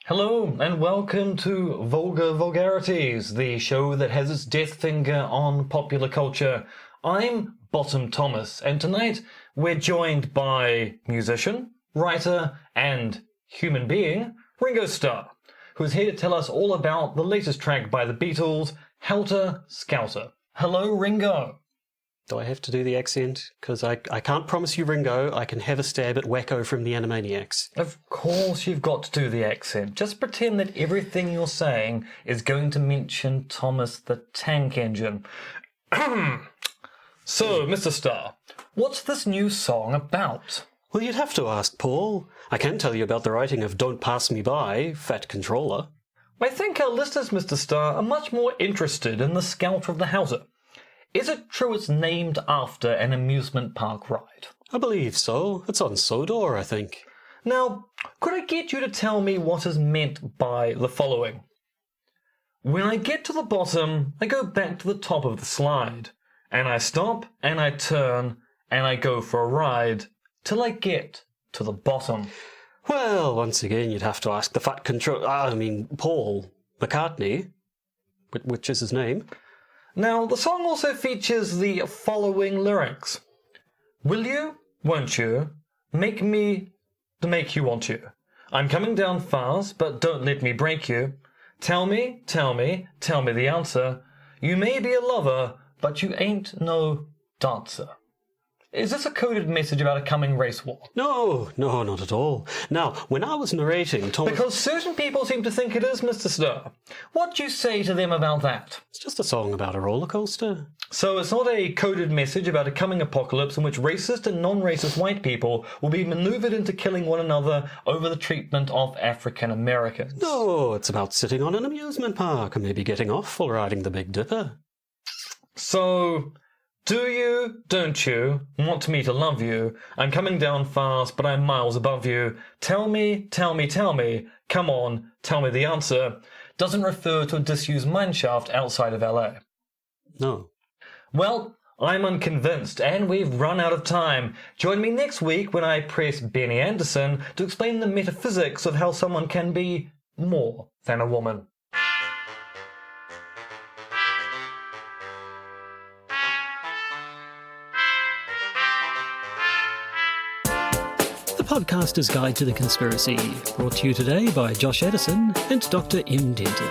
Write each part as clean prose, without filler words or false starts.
Hello and welcome to Vulgar Vulgarities, the show that has its death finger on popular culture. I'm Bottom Thomas, and tonight we're joined by musician, writer, and human being, Ringo Starr, who is here to tell us all about the latest track by the Beatles, Helter Skelter. Hello, Ringo. Do I have to do the accent? Because I can't promise you Ringo. I can have a stab at Wacko from the Animaniacs. Of course you've got to do the accent. Just pretend that everything you're saying is going to mention Thomas the Tank Engine. So, Mr. Starr, what's this new song about? Well, you'd have to ask Paul. I can tell you about the writing of Don't Pass Me By, Fat Controller. I think our listeners, Mr. Starr, are much more interested in the Skelter of the Helter. Is it true it's named after an amusement park ride? I believe so. It's on Sodor, I think. Now, could I get you to tell me what is meant by the following? When I get to the bottom, I go back to the top of the slide, and I stop, and I turn, and I go for a ride, till I get to the bottom. Well, once again, you'd have to ask the Paul McCartney, which is his name. Now, the song also features the following lyrics. Will you, won't you, make me to make you want you? I'm coming down fast, but don't let me break you. Tell me the answer. You may be a lover, but you ain't no dancer. Is this a coded message about a coming race war? No, not at all. Now, when I was narrating, Thomas... Because certain people seem to think it is, Mr. Starr. What do you say to them about that? It's just a song about a roller coaster. So it's not a coded message about a coming apocalypse in which racist and non-racist white people will be maneuvered into killing one another over the treatment of African Americans. No, it's about sitting on an amusement park and maybe getting off while riding the Big Dipper. So... do you, don't you, want me to love you? I'm coming down fast, but I'm miles above you. Tell me, come on, tell me the answer. Doesn't refer to a disused mineshaft outside of LA. No. Well, I'm unconvinced, and we've run out of time. Join me next week when I press Benny Anderson to explain the metaphysics of how someone can be more than a woman. Podcaster's Guide to the Conspiracy, brought to you today by Josh Edison and Dr. M. Denton.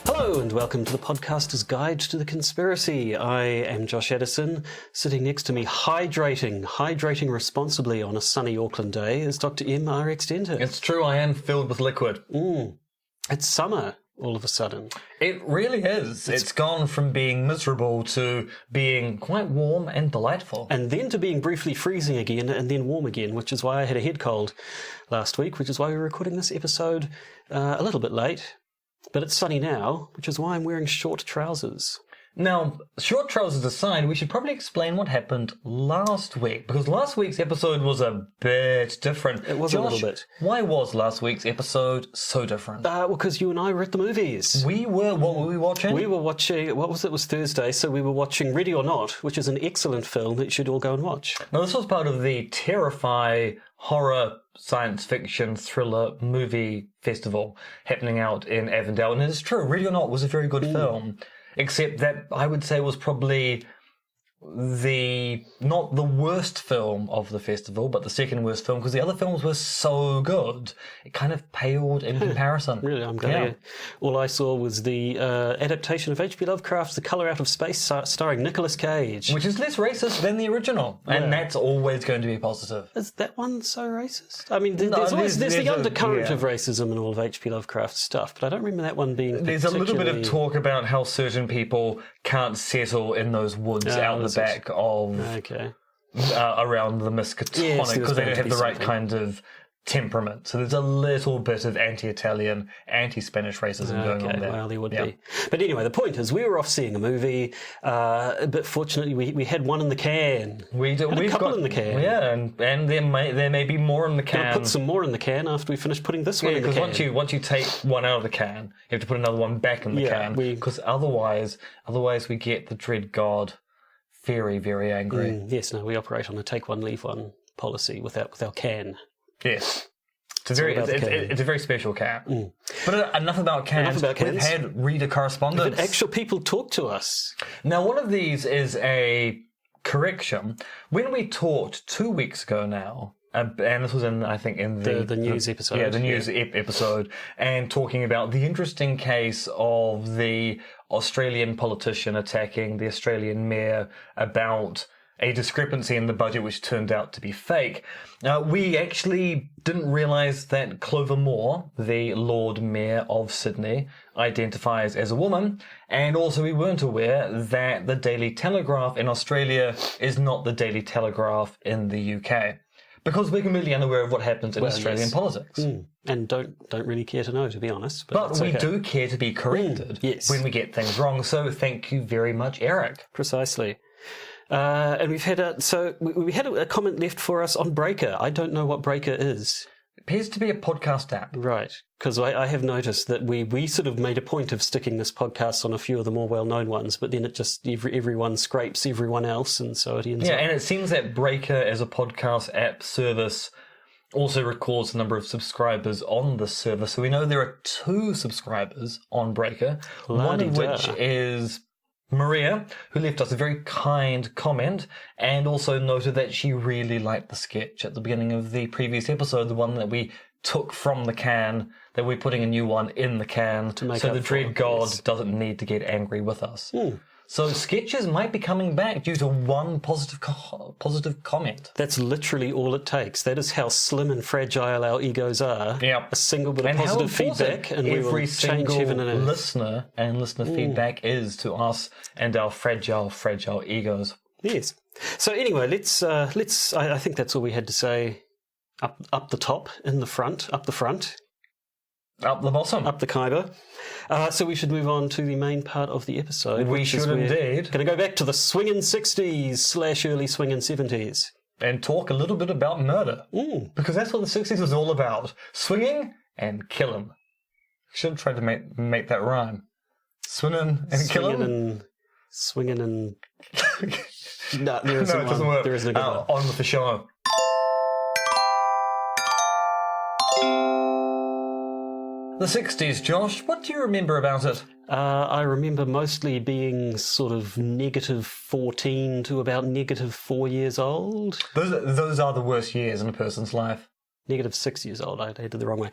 Hello and welcome to the Podcaster's Guide to the Conspiracy. I am Josh Edison. Sitting next to me, hydrating responsibly on a sunny Auckland day, is Dr. M. R.X. Denton. It's true, I am filled with liquid. It's summer. All of a sudden. It really is. It's gone from being miserable to being quite warm and delightful. And then to being briefly freezing again and then warm again, which is why I had a head cold last week, which is why we're recording this episode a little bit late. But it's sunny now, which is why I'm wearing short trousers. Now, short trousers aside, we should probably explain what happened last week, because last week's episode was a bit different. It was Josh, a little bit. Why was last week's episode so different? Well, because you and I were at the movies. We were. What were we watching? We were watching, what was it? It was Thursday, so we were watching Ready or Not, which is an excellent film that you should all go and watch. Now, this was part of the Terrify horror science fiction thriller movie festival happening out in Avondale. And it is true, Ready or Not was a very good film. Except that I would say was probably not the worst film of the festival, but the second worst film, because the other films were so good. It kind of paled in comparison. Really, I'm glad. Yeah. All I saw was the adaptation of H.P. Lovecraft's The Colour Out of Space, starring Nicolas Cage. Which is less racist than the original, and that's always going to be positive. Is that one so racist? I mean, there's the undercurrent of racism in all of H.P. Lovecraft's stuff, but I don't remember that one being There's a little bit of talk about how certain people can't settle in those woods out in the back of around the Miskatonic because they don't have the right kind of temperament. So there's a little bit of anti-Italian, anti-Spanish racism going on there. Well, there would be. But anyway, the point is we were off seeing a movie, but fortunately we had one in the can. We've got a couple in the can. Yeah, and there may be more in the can. We'll put some more in the can after we finish putting this one in the can. Because once you take one out of the can, you have to put another one back in the can. Because otherwise we get the dread god very, very angry. Yes, no, we operate on a take one, leave one policy with our can. Yes. It's a very special can. But enough about cans. We've had reader correspondence. We've had actual people talk to us. Now, one of these is a correction. When we talked 2 weeks ago now, and this was in the news episode. Yeah, the news episode, and talking about the interesting case of the Australian politician attacking the Australian mayor about a discrepancy in the budget which turned out to be fake. We actually didn't realise that Clover Moore, the Lord Mayor of Sydney, identifies as a woman, and also we weren't aware that the Daily Telegraph in Australia is not the Daily Telegraph in the UK. Because we're completely unaware of what happens in Australian politics. And don't really care to know, to be honest. But we do care to be corrected when we get things wrong, so thank you very much, Eric. Precisely. And we've had we had a comment left for us on Breaker. I don't know what Breaker is. It appears to be a podcast app. Right, because I have noticed that we sort of made a point of sticking this podcast on a few of the more well-known ones, but then it just, everyone scrapes everyone else, and so it ends up... Yeah, and it seems that Breaker as a podcast app service also records the number of subscribers on the server, so we know there are 2 subscribers on Breaker, one of which is Maria, who left us a very kind comment and also noted that she really liked the sketch at the beginning of the previous episode, the one that we took from the can, that we're putting a new one in the can, so the Dread God doesn't need to get angry with us. So sketches might be coming back due to one positive comment. That's literally all it takes. That is how slim and fragile our egos are. Yeah. A single bit of positive feedback, and we will change heaven and earth. Listener and listener feedback is to us and our fragile egos. Yes. So anyway, let's. I think that's all we had to say. Up the top, in the front, up the front. Up the bottom. Up the Khyber. So we should move on to the main part of the episode. We should indeed. Going to go back to the swinging 60s / early swinging 70s. And talk a little bit about murder. Because that's what the 60s was all about. Swinging and killing. Should try to make that rhyme. Swinging and killing? Swinging and... No, it doesn't work. There isn't a good one. On with the show. The 60s, Josh, what do you remember about it? I remember mostly being sort of -14 to about -4 years old. Those are the worst years in a person's life. -6 years old, I did it the wrong way.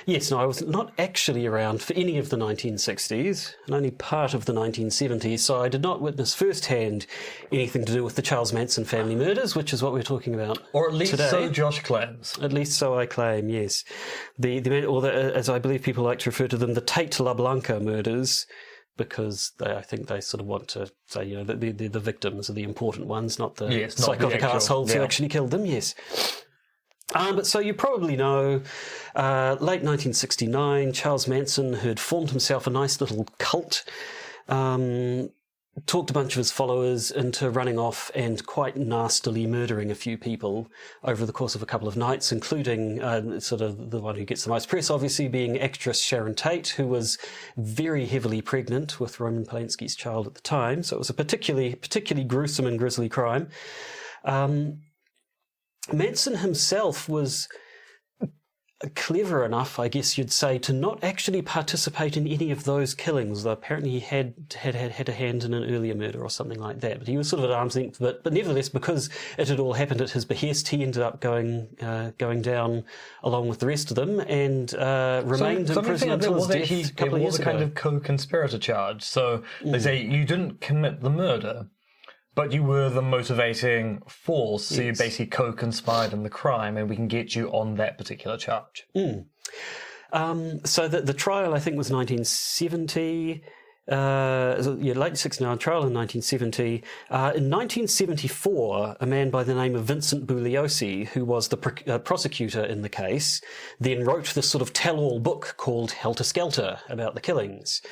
Yes, no, I was not actually around for any of the 1960s, and only part of the 1970s, so I did not witness firsthand anything to do with the Charles Manson family murders, which is what we're talking about today. Or at least so Josh claims. At least so I claim, yes. As I believe people like to refer to them, the Tate LaBlanca murders, because I think they sort of want to say, the victims are the important ones, not the psychotic assholes who actually killed them, yes. But so you probably know, late 1969, Charles Manson had formed himself a nice little cult, talked a bunch of his followers into running off and quite nastily murdering a few people over the course of a couple of nights, including sort of the one who gets the most press, obviously, being actress Sharon Tate, who was very heavily pregnant with Roman Polanski's child at the time. So it was a particularly gruesome and grisly crime. Manson himself was clever enough, I guess you'd say, to not actually participate in any of those killings, though apparently he had a hand in an earlier murder or something like that. But he was sort of at arm's length. But nevertheless, because it had all happened at his behest, he ended up going down along with the rest of them and remained in prison until his death a couple of years ago. It was a kind of co-conspirator charge. So they say you didn't commit the murder, but you were the motivating force, so you basically co-conspired in the crime, and we can get you on that particular charge. So the trial, I think, was 1970. Late 69, trial in 1970. In 1974, a man by the name of Vincent Bugliosi, who was the prosecutor in the case, then wrote this sort of tell-all book called Helter Skelter about the killings.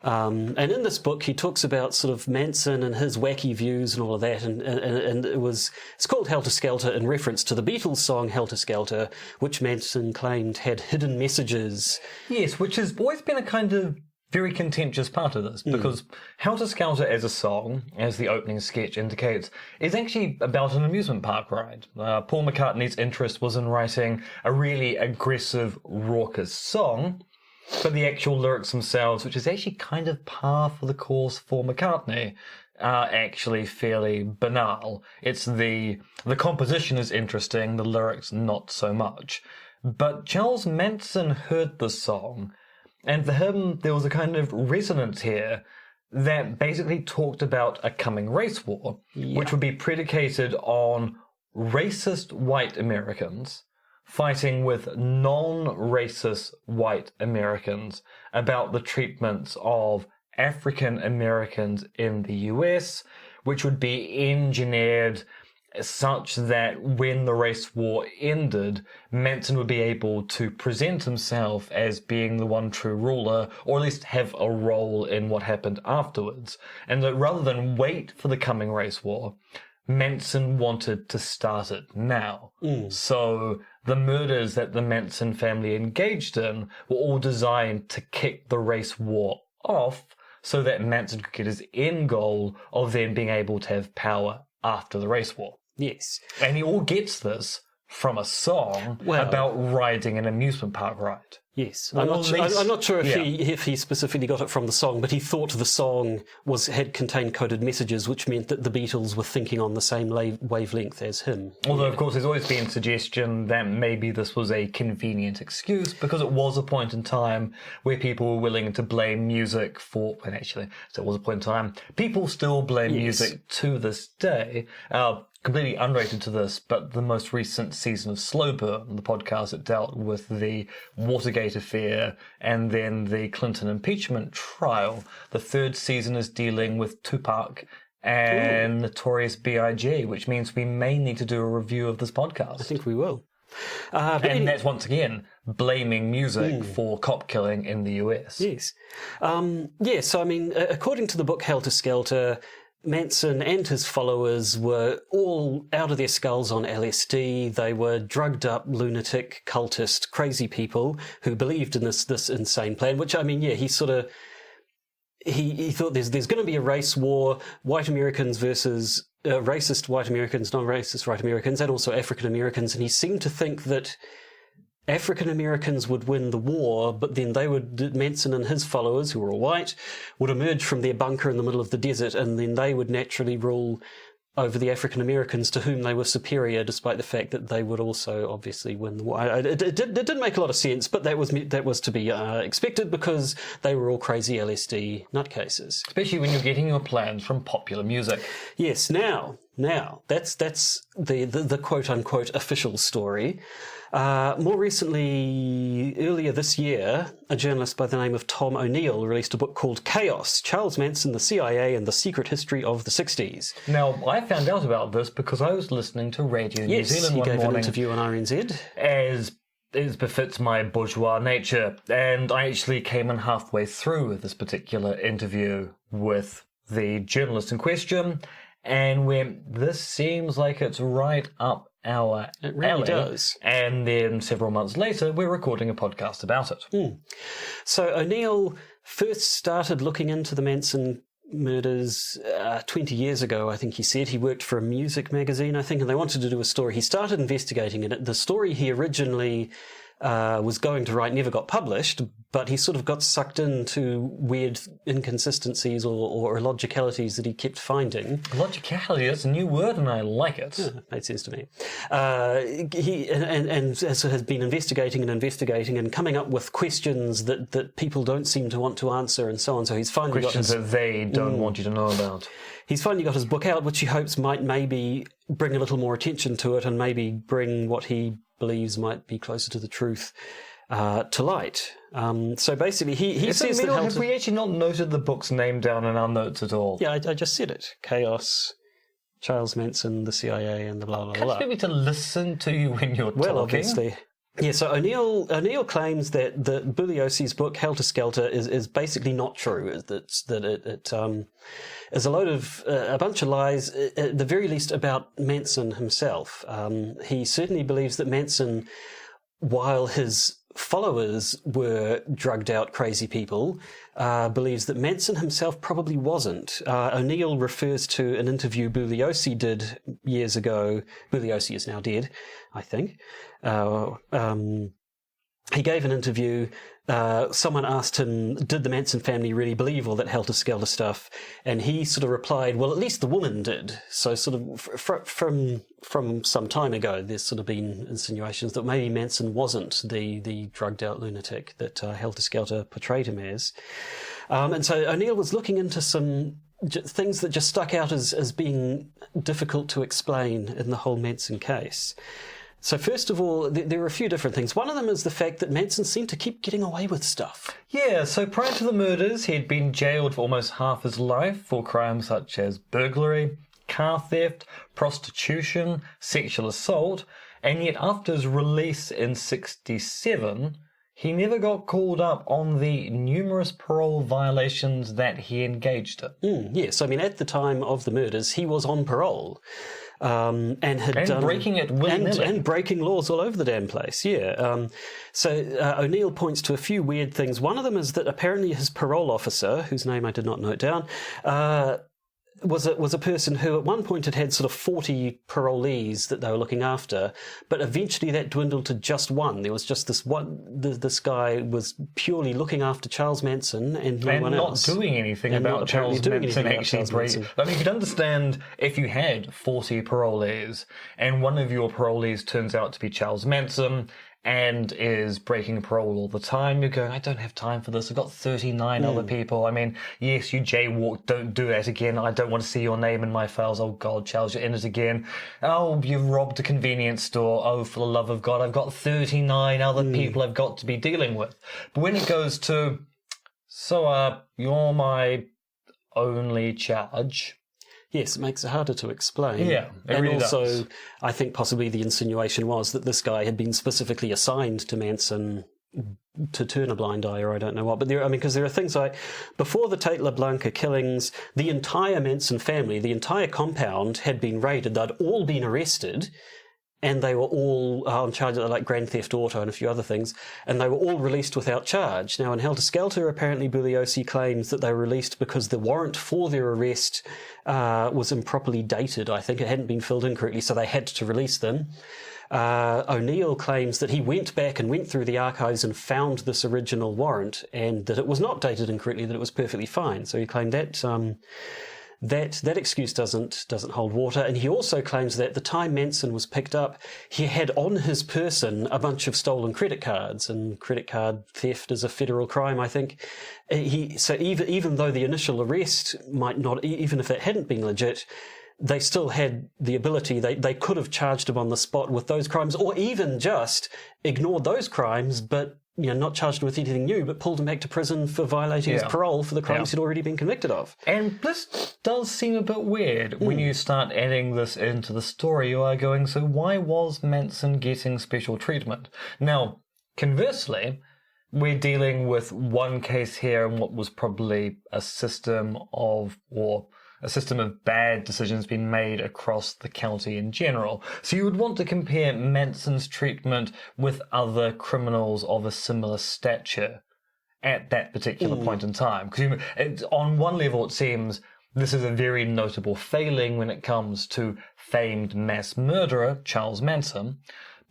And in this book, he talks about sort of Manson and his wacky views and all of that. And it's called Helter Skelter in reference to the Beatles song Helter Skelter, which Manson claimed had hidden messages. Yes, which has always been a kind of very contentious part of this, because Helter Skelter as a song, as the opening sketch indicates, is actually about an amusement park ride. Paul McCartney's interest was in writing a really aggressive, raucous song, but the actual lyrics themselves, which is actually kind of par for the course for McCartney, are actually fairly banal. It's the composition is interesting, the lyrics not so much. But Charles Manson heard the song, and for him there was a kind of resonance here that basically talked about a coming race war, which would be predicated on racist white Americans fighting with non-racist white Americans about the treatments of African Americans in the US, which would be engineered such that when the race war ended, Manson would be able to present himself as being the one true ruler, or at least have a role in what happened afterwards. And that rather than wait for the coming race war, Manson wanted to start it now. So the murders that the Manson family engaged in were all designed to kick the race war off so that Manson could get his end goal of then being able to have power after the race war. Yes. And he all gets this from a song about riding an amusement park ride. Yes. Well, I'm not sure if he specifically got it from the song, but he thought the song had contained coded messages, which meant that the Beatles were thinking on the same wavelength as him. Although, of course, there's always been suggestion that maybe this was a convenient excuse because it was a point in time where people were willing to blame music for... And actually, so it was a point in time. People still blame music to this day. Completely unrelated to this, but the most recent season of Slow Burn, the podcast that dealt with the Watergate affair and then the Clinton impeachment trial, the third season is dealing with Tupac and Notorious B.I.G., which means we may need to do a review of this podcast. I think we will. That's once again blaming music for cop killing in the US. Yes. So, I mean, according to the book Helter Skelter, Manson and his followers were all out of their skulls on LSD. They were drugged up, lunatic, cultist, crazy people who believed in this insane plan, which, I mean, he sort of... He thought there's going to be a race war, white Americans versus racist white Americans, non-racist white Americans, and also African Americans, and he seemed to think that African Americans would win the war, but then Manson and his followers, who were all white, would emerge from their bunker in the middle of the desert, and then they would naturally rule over the African Americans to whom they were superior, despite the fact that they would also obviously win the war. It didn't make a lot of sense, but that was to be expected because they were all crazy LSD nutcases. Especially when you're getting your plans from popular music. Yes, now that's the quote unquote official story. More recently, earlier this year, a journalist by the name of Tom O'Neill released a book called Chaos, Charles Manson, the CIA and the Secret History of the 60s. Now, I found out about this because I was listening to Radio New Zealand one morning. Yes, he gave an interview on RNZ. As befits my bourgeois nature, and I actually came in halfway through this particular interview with the journalist in question, and went, this seems like it's right up our It really alley. does. And then several months later, we're recording a podcast about it. So O'Neill first started looking into the Manson murders 20 years ago, I think he said. He worked for a music magazine, I think, and they wanted to do a story. He started investigating it. The story he originally was going to write never got published, but he sort of got sucked into weird inconsistencies or illogicalities that he kept finding. Logicality, that's a new word and I like it. Yeah, made sense to me. He has been investigating and coming up with questions that people don't seem to want to answer and so on. So he's finally Questions that they don't want you to know about. He's finally got his book out, which he hopes might maybe bring a little more attention to it and maybe bring what he believes might be closer to the truth to light. So basically, he says that... Have we actually not noted the book's name down in our notes at all? Yeah, I just said it. Chaos, Charles Manson, the CIA, and the blah, blah, blah. Can't you get me to listen to you when you're talking? Well, obviously. Yeah, so O'Neill claims that Bugliosi's book, Helter Skelter, is basically not true, that it is a bunch of lies, at the very least about Manson himself. He certainly believes that Manson, while his followers were drugged out crazy people, believes that Manson himself probably wasn't. O'Neill refers to an interview Bugliosi did years ago. Bugliosi is now dead, I think. He gave an interview. Someone asked him, did the Manson family really believe all that helter-skelter stuff? And he sort of replied, well, at least the woman did. So sort of from some time ago, there's sort of been insinuations that maybe Manson wasn't the drugged-out lunatic that helter-skelter portrayed him as. And so O'Neill was looking into some things that just stuck out as being difficult to explain in the whole Manson case. So first of all, there are a few different things. One of them is the fact that Manson seemed to keep getting away with stuff. Yeah, so prior to the murders, he'd been jailed for almost half his life for crimes such as burglary, car theft, prostitution, sexual assault, and yet after his release in 1967, he never got called up on the numerous parole violations that he engaged in. Yes, I mean, at the time of the murders, he was on parole. And breaking it willy-nilly. And breaking laws all over the damn place, yeah. So O'Neill points to a few weird things. One of them is that apparently his parole officer, whose name I did not note down, was a person who at one point had sort of 40 parolees that they were looking after, but eventually that dwindled to just one. There was just this one. This guy was purely looking after Charles Manson and no one else. And not doing anything about Charles Manson actually. I mean, you could understand if you had 40 parolees and one of your parolees turns out to be Charles Manson and is breaking parole all the time, you're going, I don't have time for this. I've got 39 other people. I mean, yes, you jaywalked. Don't do that again. I don't want to see your name in my files. Oh, God, Charles, you're in it again. Oh, you've robbed a convenience store. Oh, for the love of God, I've got 39 other people I've got to be dealing with. But when it goes to, you're my only charge... Yes, it makes it harder to explain. Yeah, it really also, does. I think possibly the insinuation was that this guy had been specifically assigned to Manson to turn a blind eye, or I don't know what. But because there are things like, before the Tate LaBlanca killings, the entire Manson family, the entire compound had been raided. They'd all been arrested, and they were all on charge of like grand theft auto and a few other things, and they were all released without charge. Now, in Helter Skelter, apparently Bugliosi claims that they were released because the warrant for their arrest was improperly dated. I think it hadn't been filled in correctly, so they had to release them. O'Neill claims that he went back and went through the archives and found this original warrant, and that it was not dated incorrectly, that it was perfectly fine. So he claimed that that excuse doesn't hold water. And he also claims that at the time Manson was picked up, he had on his person a bunch of stolen credit cards, and credit card theft is a federal crime, I think. So even though the initial arrest might not, even if it hadn't been legit, they still had the ability, they could have charged him on the spot with those crimes, or even just ignored those crimes, but not charged him with anything new, but pulled him back to prison for violating his parole for the crimes he'd already been convicted of. And this does seem a bit weird when you start adding this into the story. You are going, so why was Manson getting special treatment? Now, conversely, we're dealing with one case here and what was probably a system of bad decisions being made across the county in general. So you would want to compare Manson's treatment with other criminals of a similar stature at that particular point in time. Because on one level it seems this is a very notable failing when it comes to famed mass murderer Charles Manson,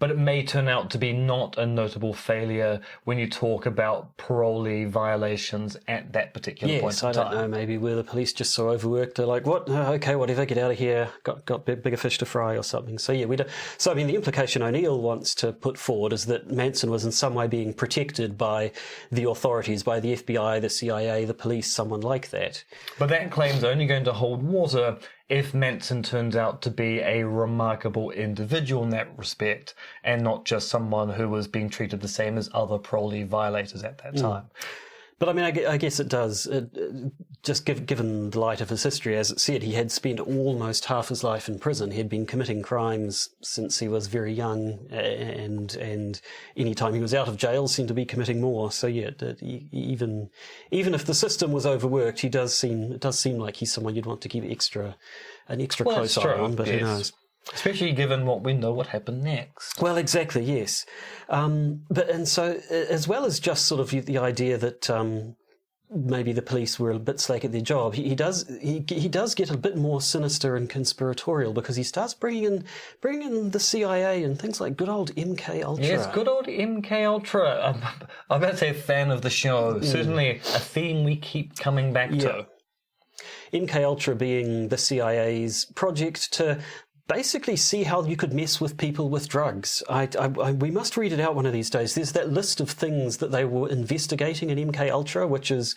but it may turn out to be not a notable failure when you talk about parolee violations at that particular point in time. Yes, I don't know, maybe were the police just so overworked, they're like, what? Okay, whatever, get out of here, got bigger fish to fry or something. So yeah, we don't. So I mean, the implication O'Neill wants to put forward is that Manson was in some way being protected by the authorities, by the FBI, the CIA, the police, someone like that. But that claim's only going to hold water if Manson turns out to be a remarkable individual in that respect, and not just someone who was being treated the same as other parolee violators at that time. But I mean, I guess it does. Just given the light of his history, as it said, he had spent almost half his life in prison. He had been committing crimes since he was very young, and any time he was out of jail, seemed to be committing more. So yeah, even if the system was overworked, it does seem like he's someone you'd want to keep an extra close eye on. But who knows? Especially given what we know what happened next. Well, exactly, yes. So as well as just sort of the idea that maybe the police were a bit slack at their job, he does get a bit more sinister and conspiratorial, because he starts bringing in the CIA and things like good old MK Ultra. Yes, good old MK Ultra. I'm about to say a fan of the show. Certainly a theme we keep coming back to. MK Ultra being the CIA's project to basically see how you could mess with people with drugs. We must read it out one of these days. There's that list of things that they were investigating in MK Ultra, which is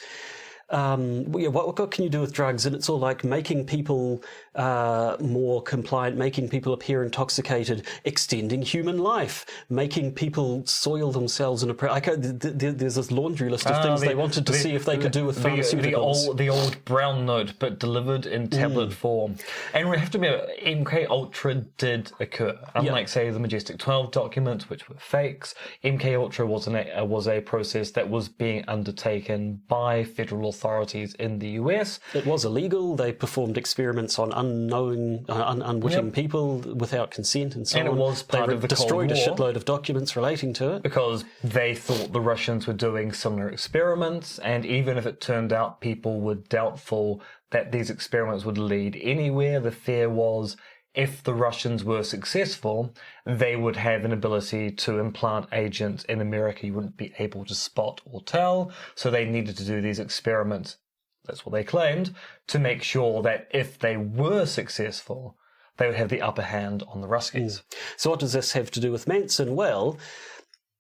what can you do with drugs? And it's all like making people more compliant, making people appear intoxicated, extending human life, making people soil themselves in there's this laundry list of things they wanted to see if they could do with pharmaceuticals. The old brown note, but delivered in tablet form. And we have to admit, MK Ultra did occur. Unlike, say, the Majestic 12 documents, which were fakes, MK Ultra was a process that was being undertaken by federal authorities in the US. It was illegal. They performed experiments on unwitting people without consent and so on. And it was part of the Cold War. Destroyed a shitload of documents relating to it. Because they thought the Russians were doing similar experiments, and even if it turned out people were doubtful that these experiments would lead anywhere, the fear was if the Russians were successful, they would have an ability to implant agents in America you wouldn't be able to spot or tell. So they needed to do these experiments, that's what they claimed, to make sure that if they were successful, they would have the upper hand on the Ruskies. So what does this have to do with Manson? Well,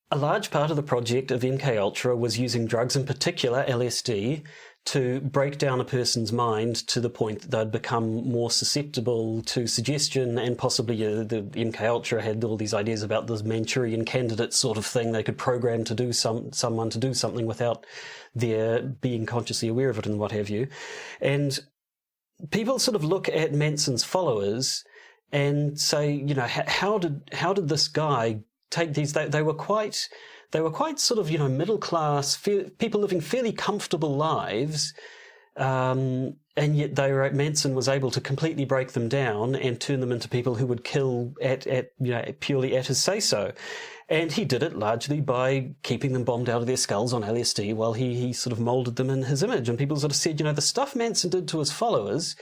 a large part of the project of MK Ultra was using drugs, in particular LSD, to break down a person's mind to the point that they'd become more susceptible to suggestion, and possibly the MK Ultra had all these ideas about this Manchurian candidate sort of thing. They could program to do someone to do something without their being consciously aware of it and what have you. And people sort of look at Manson's followers and say, how did this guy take these? They were quite sort of, middle class people living fairly comfortable lives, and yet Manson was able to completely break them down and turn them into people who would kill purely at his say so. And he did it largely by keeping them bombed out of their skulls on LSD while he sort of molded them in his image. And people sort of said, the stuff Manson did to his followers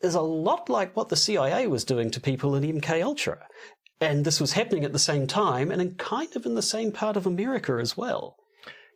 is a lot like what the CIA was doing to people in MK Ultra. And this was happening at the same time and in the same part of America as well.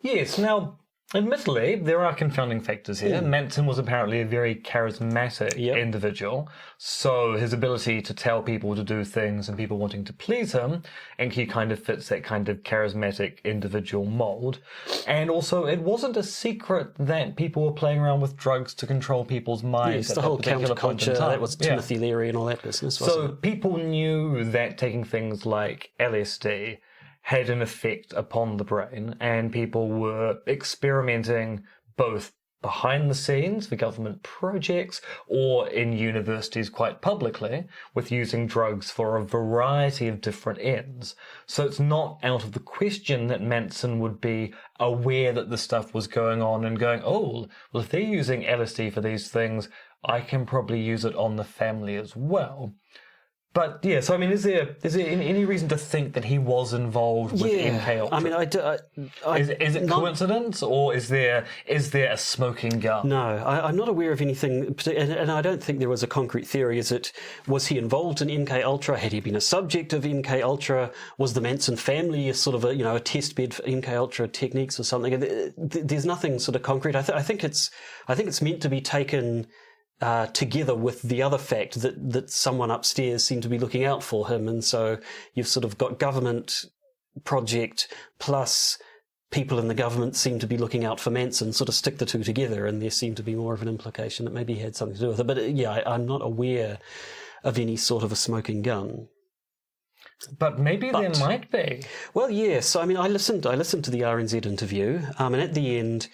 Yes, now, admittedly, there are confounding factors here. Manson was apparently a very charismatic individual, so his ability to tell people to do things and people wanting to please him, and he kind of fits that kind of charismatic individual mold. And also, it wasn't a secret that people were playing around with drugs to control people's minds. Yes, the whole counterculture, that was Timothy Leary and all that business, wasn't it? People knew that taking things like LSD had an effect upon the brain, and people were experimenting both behind the scenes for government projects or in universities quite publicly with using drugs for a variety of different ends. So it's not out of the question that Manson would be aware that the stuff was going on and going, oh, well, if they're using LSD for these things, I can probably use it on the family as well. But yeah, so I mean, is there any reason to think that he was involved with MK Ultra? I mean, is it coincidence, or is there a smoking gun? No, I'm not aware of anything, and I don't think there was a concrete theory. Was he involved in MK Ultra? Had he been a subject of MK Ultra? Was the Manson family a sort of a test bed for MK Ultra techniques or something? There's nothing sort of concrete. I think it's meant to be taken together with the other fact that someone upstairs seemed to be looking out for him. And so you've sort of got government project plus people in the government seem to be looking out for Manson, sort of stick the two together, and there seemed to be more of an implication that maybe he had something to do with it. But I'm not aware of any sort of a smoking gun. But maybe there might be. Well, yes. I mean, I listened to the RNZ interview, and at the end,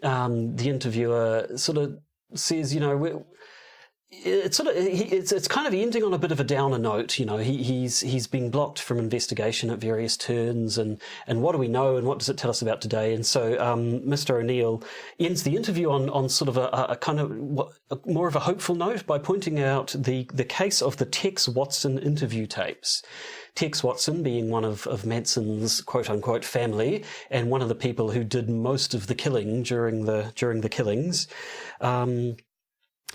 the interviewer sort of says, it's kind of ending on a bit of a downer note. You know, he's been blocked from investigation at various turns, and what do we know, and what does it tell us about today? And so Mr. O'Neill ends the interview on sort of a kind of more of a hopeful note by pointing out the case of the Tex Watson interview tapes. Tex Watson being one of Manson's quote-unquote family, and one of the people who did most of the killing during the killings.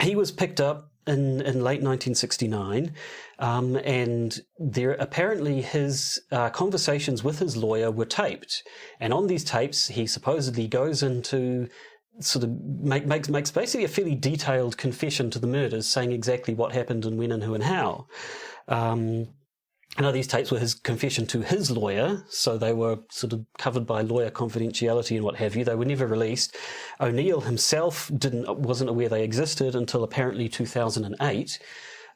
He was picked up in late 1969, and there apparently his conversations with his lawyer were taped. And on these tapes, he supposedly goes into sort of makes basically a fairly detailed confession to the murders, saying exactly what happened and when and who and how. Now, these tapes were his confession to his lawyer, so they were sort of covered by lawyer confidentiality and what have you. They were never released. O'Neill himself wasn't aware they existed until apparently 2008,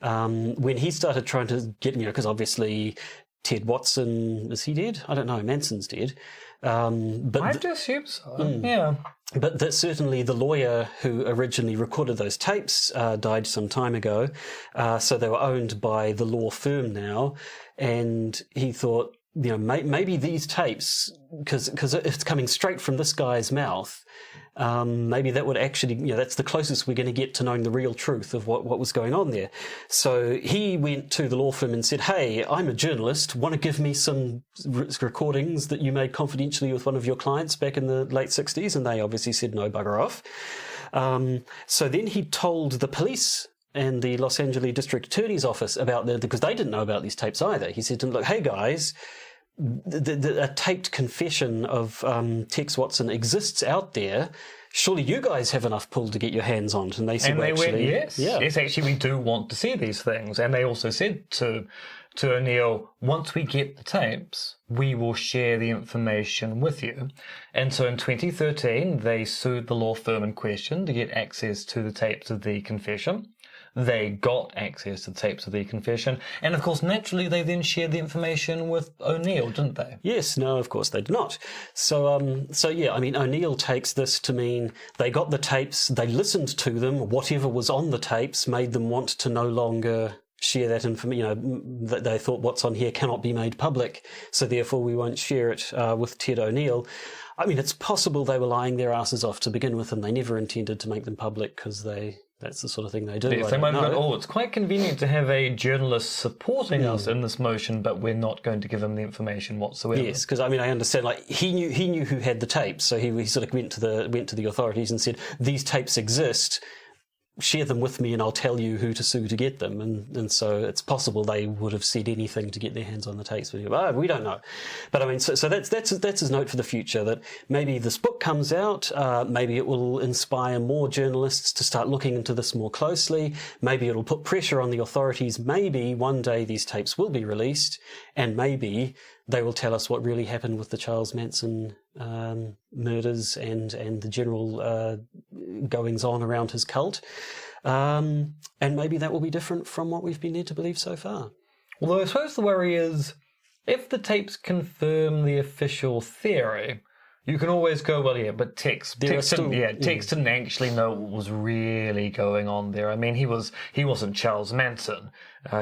when he started trying to get, because obviously Ted Watson, is he dead? I don't know. Manson's dead. But I'd assume so. Yeah. But that certainly the lawyer who originally recorded those tapes died some time ago, so they were owned by the law firm now. And he thought, maybe these tapes, because it's coming straight from this guy's mouth, maybe that would actually, that's the closest we're going to get to knowing the real truth of what was going on there. So he went to the law firm and said, hey, I'm a journalist, want to give me some recordings that you made confidentially with one of your clients back in the late 60s? And they obviously said, no, bugger off. So then he told the police and the Los Angeles District Attorney's Office about because they didn't know about these tapes either. He said to them, look, hey guys, a taped confession of Tex Watson exists out there. Surely you guys have enough pull to get your hands on it. And they said, went, yes. Yeah. Yes, actually, we do want to see these things. And they also said to O'Neill, once we get the tapes, we will share the information with you. And so in 2013, they sued the law firm in question to get access to the tapes of the confession. They got access to the tapes of the confession. And, of course, naturally, they then shared the information with O'Neill, didn't they? Yes, no, of course they did not. So yeah, I mean, O'Neill takes this to mean they got the tapes, they listened to them, whatever was on the tapes made them want to no longer share that information. That they thought what's on here cannot be made public, so therefore we won't share it with Ted O'Neill. I mean, it's possible they were lying their asses off to begin with and they never intended to make them public because that's the sort of thing they do. Yes, they might have gone, it's quite convenient to have a journalist supporting us in this motion, but we're not going to give him the information whatsoever. Yes, because I mean, I understand. Like he knew who had the tapes, so he sort of went to the authorities and said, "These tapes exist. Share them with me, and I'll tell you who to sue to get them." And so it's possible they would have said anything to get their hands on the tapes. But we don't know. But I mean, so that's his note for the future, that maybe this book comes out, maybe it will inspire more journalists to start looking into this more closely. Maybe it'll put pressure on the authorities. Maybe one day these tapes will be released, and maybe they will tell us what really happened with the Charles Manson murders and the general goings on around his cult. And maybe that will be different from what we've been led to believe so far. Although I suppose the worry is, if the tapes confirm the official theory, you can always go, well, yeah, but Tex didn't actually know what was really going on there. I mean, he wasn't Charles Manson.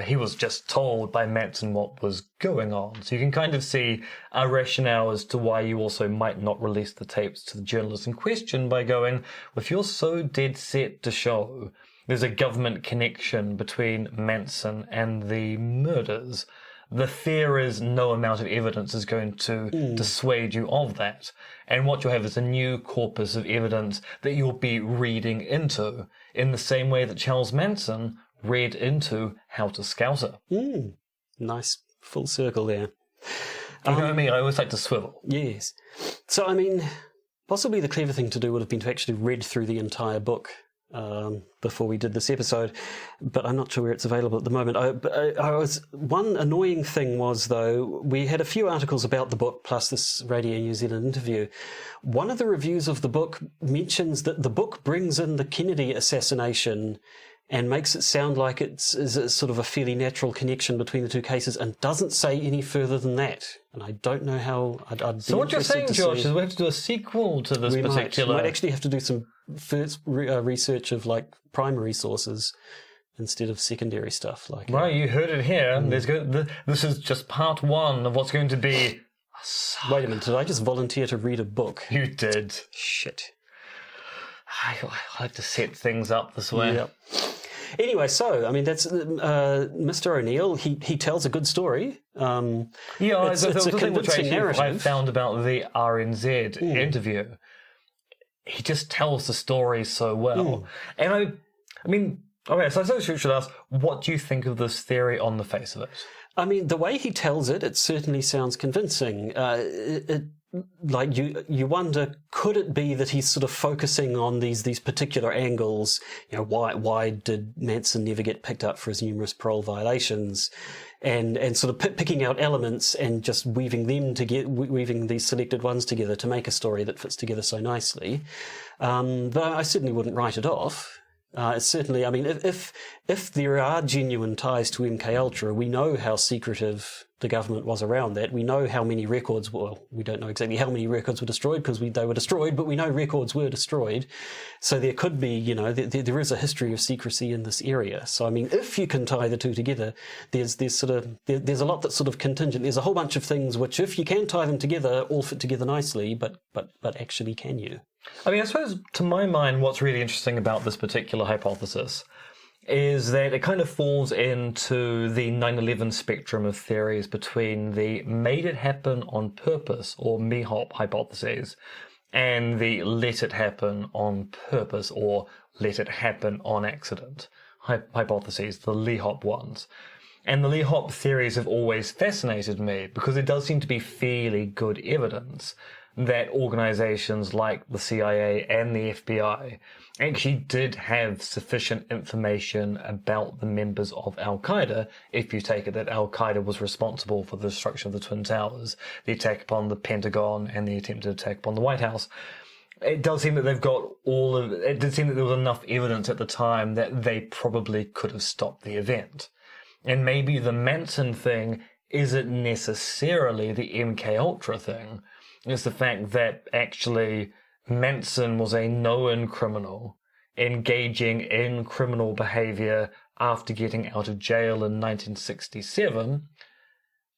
He was just told by Manson what was going on. So you can kind of see a rationale as to why you also might not release the tapes to the journalist in question by going, well, if you're so dead set to show there's a government connection between Manson and the murders, the fear is no amount of evidence is going to dissuade you of that. And what you'll have is a new corpus of evidence that you'll be reading into, in the same way that Charles Manson read into How to Scouter. Nice full circle there. You know what I mean? I always like to swivel. Yes. So, I mean, possibly the clever thing to do would have been to actually read through the entire book before we did this episode, but I'm not sure where it's available at the moment. One annoying thing was, though, we had a few articles about the book plus this Radio New Zealand interview. One of the reviews of the book mentions that the book brings in the Kennedy assassination and makes it sound like it's sort of a fairly natural connection between the two cases, and doesn't say any further than that. And I don't know how I'd So what you're saying, Josh, is we have to do a sequel to this particular... We might actually have to do some first research of, like, primary sources instead of secondary stuff. Like Right, you heard it here. This is just part one of what's going to be... Wait a minute, did I just volunteer to read a book? You did. Shit. I like to set things up this way. Yep. Anyway, so, I mean, that's Mr. O'Neill. He tells a good story. It's a convincing narrative. I found about the RNZ interview. He just tells the story so well. And I mean, okay, so I suppose you should ask, what do you think of this theory on the face of it? I mean, the way he tells it, it certainly sounds convincing. Like you wonder, could it be that he's sort of focusing on these particular angles? You know, why did Manson never get picked up for his numerous parole violations? And sort of picking out elements and just weaving these selected ones together to make a story that fits together so nicely. But I certainly wouldn't write it off. It's certainly, I mean, if there are genuine ties to MKUltra, we know how secretive the government was around that. We know how many records, well, we don't know exactly how many records were destroyed because they were destroyed, but we know records were destroyed. So there could be, you know, there is a history of secrecy in this area. So, I mean, if you can tie the two together, there's a lot that's sort of contingent. There's a whole bunch of things which, if you can tie them together, all fit together nicely, but actually can you? I mean, I suppose, to my mind, what's really interesting about this particular hypothesis is that it kind of falls into the 9/11 spectrum of theories between the made it happen on purpose, or MEHOP hypotheses, and the let it happen on purpose, or let it happen on accident hypotheses, the LEHOP ones. And the LEHOP theories have always fascinated me because it does seem to be fairly good evidence that organizations like the CIA and the FBI actually did have sufficient information about the members of Al-Qaeda, if you take it that Al-Qaeda was responsible for the destruction of the Twin Towers, the attack upon the Pentagon, and the attempted attack upon the White House. It does seem that it did seem that there was enough evidence at the time that they probably could have stopped the event. And maybe the Manson thing isn't necessarily the MKUltra thing. It's the fact that actually Manson was a known criminal engaging in criminal behavior after getting out of jail in 1967,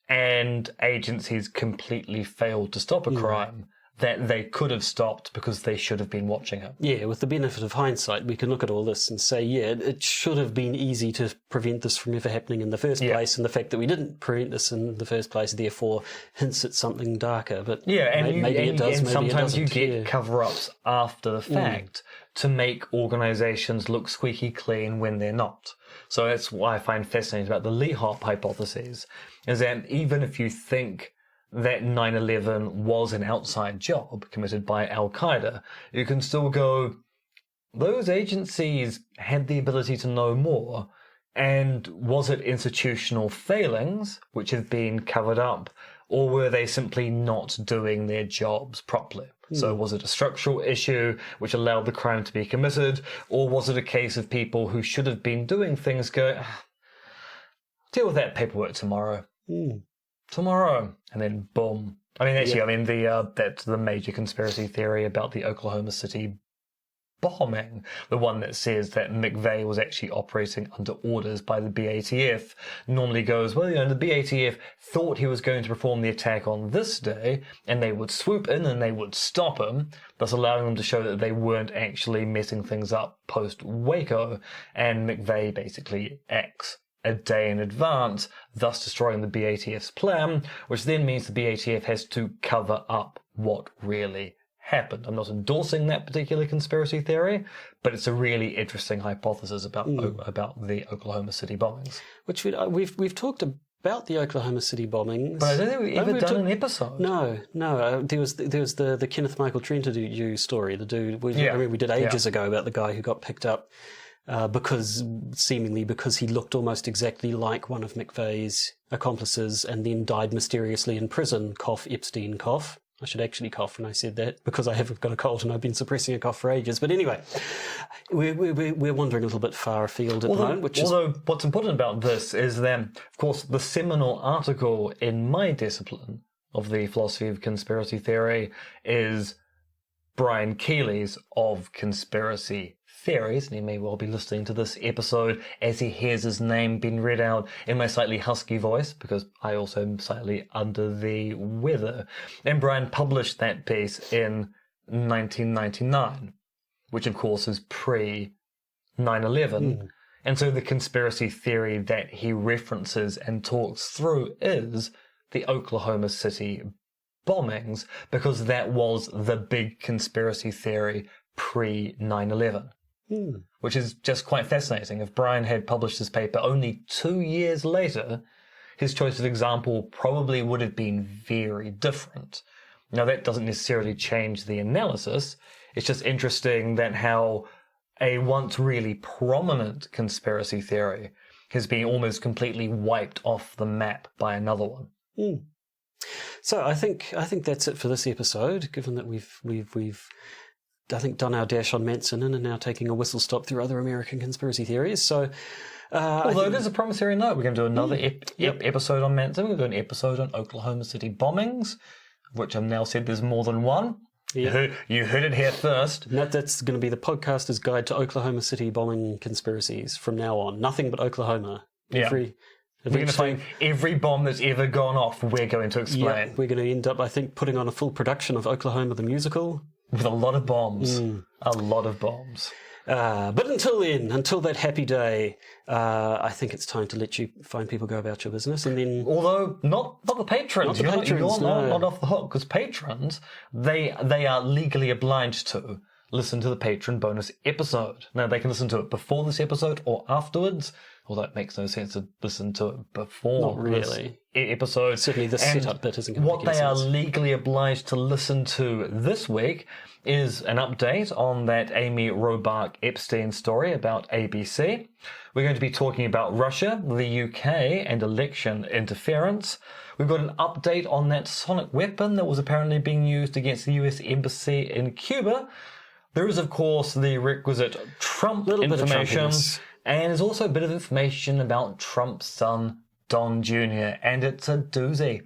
and agencies completely failed to stop a crime that they could have stopped because they should have been watching him. Yeah, with the benefit of hindsight, we can look at all this and say, yeah, it should have been easy to prevent this from ever happening in the first place, and the fact that we didn't prevent this in the first place, therefore, hints at something darker. But maybe it does, and maybe sometimes it you doesn't. get cover-ups after the fact to make organizations look squeaky clean when they're not. So that's why I find fascinating about the LEHOP hypotheses, is that even if you think that 9/11 was an outside job committed by Al-Qaeda, you can still go, those agencies had the ability to know more, and was it institutional failings which have been covered up, or were they simply not doing their jobs properly? So was it a structural issue which allowed the crime to be committed, or was it a case of people who should have been doing things go, deal with that paperwork tomorrow. Tomorrow, and then boom. I mean, actually, that's the major conspiracy theory about the Oklahoma City bombing, the one that says that McVeigh was actually operating under orders by the BATF, normally goes, well, you know, the BATF thought he was going to perform the attack on this day, and they would swoop in and they would stop him, thus allowing them to show that they weren't actually messing things up post-Waco, and McVeigh basically acts a day in advance, thus destroying the BATF's plan, which then means the BATF has to cover up what really happened. I'm not endorsing that particular conspiracy theory, but it's a really interesting hypothesis about the Oklahoma City bombings. Which we've talked about the Oklahoma City bombings, but I don't think we've ever done an episode. No. There was the Kenneth Michael Trentadue story. The dude, we did ages ago about the guy who got picked up because he looked almost exactly like one of McVeigh's accomplices, and then died mysteriously in prison. Cough, Epstein, cough. I should actually cough when I said that, because I have got a cold and I've been suppressing a cough for ages. But anyway, we're wandering a little bit far afield at the moment. Although what's important about this is that, of course, the seminal article in my discipline of the philosophy of conspiracy theory is Brian Keeley's Of Conspiracy theories, and he may well be listening to this episode as he hears his name being read out in my slightly husky voice, because I also am slightly under the weather. And Brian published that piece in 1999, which of course is pre 9/11. And so the conspiracy theory that he references and talks through is the Oklahoma City bombings, because that was the big conspiracy theory pre 9/11, which is just quite fascinating. If Brian had published his paper only 2 years later, his choice of example probably would have been very different. Now, that doesn't necessarily change the analysis. It's just interesting that how a once really prominent conspiracy theory has been almost completely wiped off the map by another one. So I think that's it for this episode. Given that we've I think done our dash on Manson and are now taking a whistle stop through other American conspiracy theories. So although there's a promissory note, we're going to do another episode on Manson. We're going to do an episode on Oklahoma City bombings, which I've now said there's more than one. Yeah. You heard it here first. That's going to be the podcaster's guide to Oklahoma City bombing conspiracies from now on. Nothing but Oklahoma. We're going to find every bomb that's ever gone off. We're going to explain. Yeah, we're going to end up, I think, putting on a full production of Oklahoma the musical. With a lot of bombs. A lot of bombs. But until then, until that happy day, I think it's time to let you fine people go about your business. And then, although not the patrons, you're not off the hook, because patrons they are legally obliged to listen to the patron bonus episode. Now they can listen to it before this episode or afterwards, although it makes no sense to listen to it before. Not really. This episode. Certainly the setup bit isn't going to make any sense. What they are legally obliged to listen to this week is an update on that Amy Robach Epstein story about ABC. We're going to be talking about Russia, the UK, and election interference. We've got an update on that sonic weapon that was apparently being used against the US Embassy in Cuba. There is, of course, the requisite Trump information. And there's also a bit of information about Trump's son, Don Jr., and it's a doozy.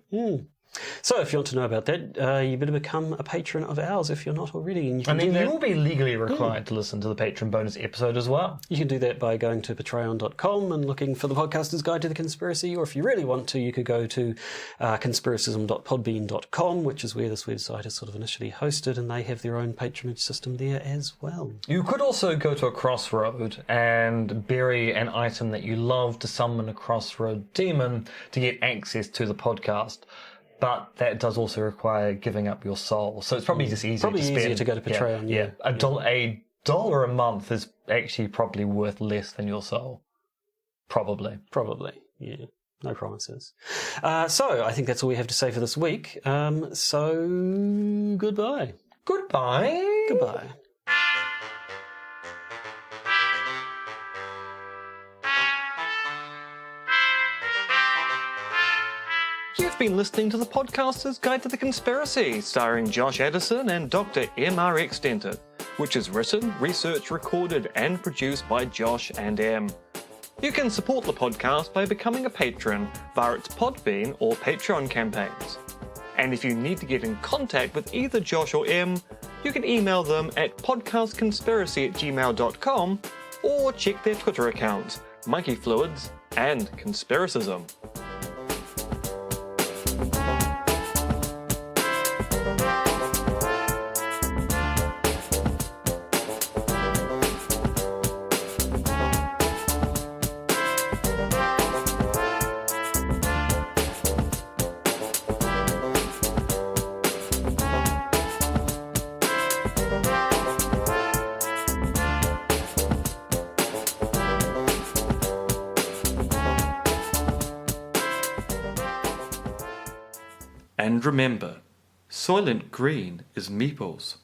So if you want to know about that, you better become a patron of ours if you're not already. And you'll be legally required to listen to the patron bonus episode as well. You can do that by going to patreon.com and looking for the podcaster's guide to the conspiracy, or if you really want to, you could go to conspiracism.podbean.com, which is where this website is sort of initially hosted, and they have their own patronage system there as well. You could also go to a crossroad and bury an item that you love to summon a crossroad demon to get access to the podcast. But that does also require giving up your soul. So it's probably just easier to spend. Easier to go to Patreon. Yeah. $1 a month is actually probably worth less than your soul. Probably. Yeah. No promises. So I think that's all we have to say for this week. So goodbye. Goodbye. You've been listening to the Podcaster's Guide to the Conspiracy, starring Josh Addison and Dr. M.R. Extended, which is written, researched, recorded, and produced by Josh and M. You can support the podcast by becoming a patron via its Podbean or Patreon campaigns. And if you need to get in contact with either Josh or M, you can email them at podcastconspiracy@gmail.com or check their Twitter accounts, Monkey Fluids and Conspiracism. And remember, Soylent Green is Meeples.